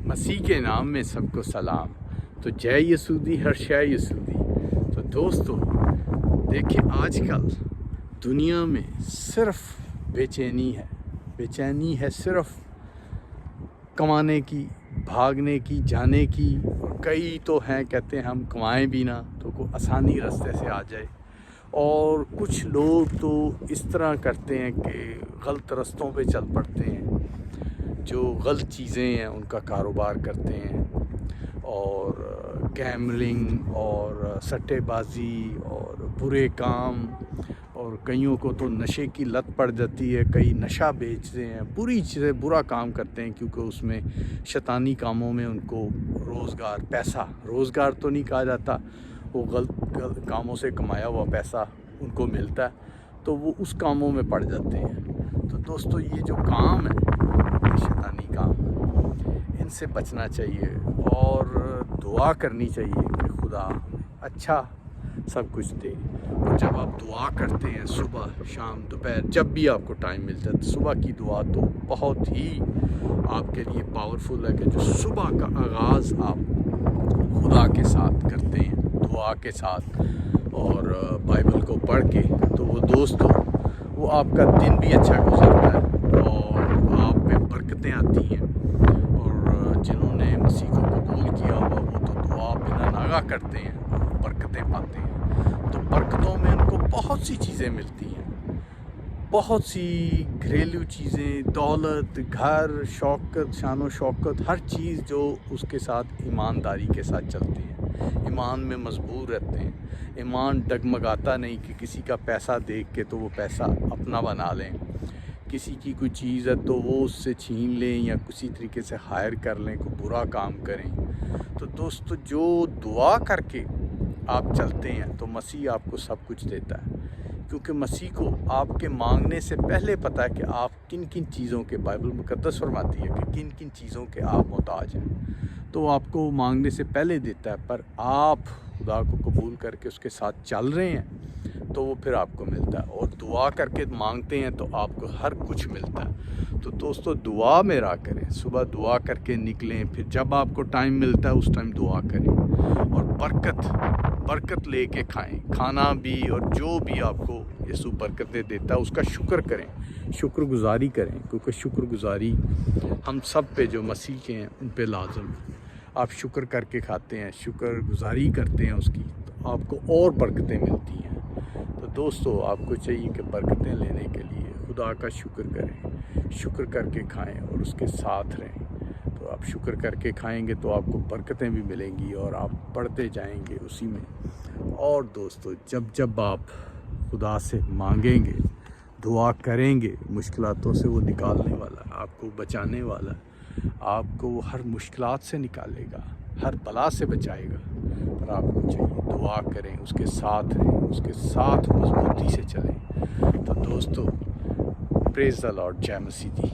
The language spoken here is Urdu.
مسیح کے نام میں سب کو سلام. تو جے یسودی ہر شے یسودی. تو دوستو دیکھیں آج کل دنیا میں صرف بے چینی ہے صرف کمانے کی، بھاگنے کی، جانے کی. اور کئی تو ہیں کہتے ہیں ہم کمائیں بھی نہ تو کوئی آسانی راستے سے آ جائے. اور کچھ لوگ تو اس طرح کرتے ہیں کہ غلط رستوں پہ چل پڑتے ہیں، جو غلط چیزیں ہیں ان کا کاروبار کرتے ہیں، اور گیملنگ اور سٹے بازی اور برے کام. اور کئیوں کو تو نشے کی لت پڑ جاتی ہے، کئی نشہ بیچتے ہیں، بری چیزیں، برا کام کرتے ہیں، کیونکہ اس میں شیطانی کاموں میں ان کو روزگار تو نہیں کہا جاتا، وہ غلط کاموں سے کمایا ہوا پیسہ ان کو ملتا ہے تو وہ اس کاموں میں پڑ جاتے ہیں. تو دوستو یہ جو کام ہے یہ شیطانی کام ہے، ان سے بچنا چاہیے اور دعا کرنی چاہیے کہ خدا اچھا سب کچھ دے. اور جب آپ دعا کرتے ہیں صبح شام دوپہر جب بھی آپ کو ٹائم مل جائے، صبح کی دعا تو بہت ہی آپ کے لیے پاورفل ہے کہ جو صبح کا آغاز آپ خدا کے ساتھ کرتے ہیں دعا کے ساتھ اور بائبل کو پڑھ کے، تو وہ دوستو وہ آپ کا دن بھی اچھا گزرتا ہے اور آپ پہ برکتیں آتی ہیں. اور جنہوں نے مسیح کو قبول کیا ہوا وہ تو دعا بلا ناغہ کرتے ہیں اور برکتیں پاتے ہیں. تو برکتوں میں ان کو بہت سی چیزیں ملتی ہیں، بہت سی گھریلو چیزیں، دولت، گھر، شوکت، شان و شوکت، ہر چیز جو اس کے ساتھ ایمانداری کے ساتھ چلتی ہے، ایمان میں مضبوط رہتے ہیں. ایمان ڈگمگاتا نہیں کہ کسی کا پیسہ دیکھ کے تو وہ پیسہ اپنا بنا لیں، کسی کی کوئی چیز ہے تو وہ اس سے چھین لیں یا کسی طریقے سے ہائر کر لیں، کوئی برا کام کریں. تو دوستو جو دعا کر کے آپ چلتے ہیں تو مسیح آپ کو سب کچھ دیتا ہے، کیونکہ مسیح کو آپ کے مانگنے سے پہلے پتہ ہے کہ آپ کن کن چیزوں کے، بائبل مقدس فرماتی ہے کہ کن کن چیزوں کے آپ محتاج ہیں، تو وہ آپ کو مانگنے سے پہلے دیتا ہے. پر آپ خدا کو قبول کر کے اس کے ساتھ چل رہے ہیں تو وہ پھر آپ کو ملتا ہے. اور دعا کر کے مانگتے ہیں تو آپ کو ہر کچھ ملتا ہے. تو دوستو دعا میرا کریں، صبح دعا کر کے نکلیں، پھر جب آپ کو ٹائم ملتا ہے اس ٹائم دعا کریں اور برکت لے کے کھائیں، کھانا بھی اور جو بھی آپ کو یسوع برکتیں دیتا ہے اس کا شکر کریں، شکر گزاری کریں، کیونکہ شکر گزاری ہم سب پہ جو مسیح کے ہیں ان پہ لازم ہے. آپ شکر کر کے کھاتے ہیں، شکر گزاری کرتے ہیں اس کی، تو آپ کو اور برکتیں ملتی ہیں. تو دوستو آپ کو چاہیے کہ برکتیں لینے کے لیے خدا کا شکر کریں، شکر کر کے کھائیں اور اس کے ساتھ رہیں. تو آپ شکر کر کے کھائیں گے تو آپ کو برکتیں بھی ملیں گی اور آپ بڑھتے جائیں گے اسی میں. اور دوستو جب آپ خدا سے مانگیں گے، دعا کریں گے، مشکلاتوں سے وہ نکالنے والا ہے، آپ کو بچانے والا ہے، آپ کو وہ ہر مشکلات سے نکالے گا، ہر بلا سے بچائے گا. پر آپ کو چاہیے دعا کریں، اس کے ساتھ رہیں، اس کے ساتھ مضبوطی سے چلیں. تو دوستو پریز دی لارڈ، جے مسیح دی.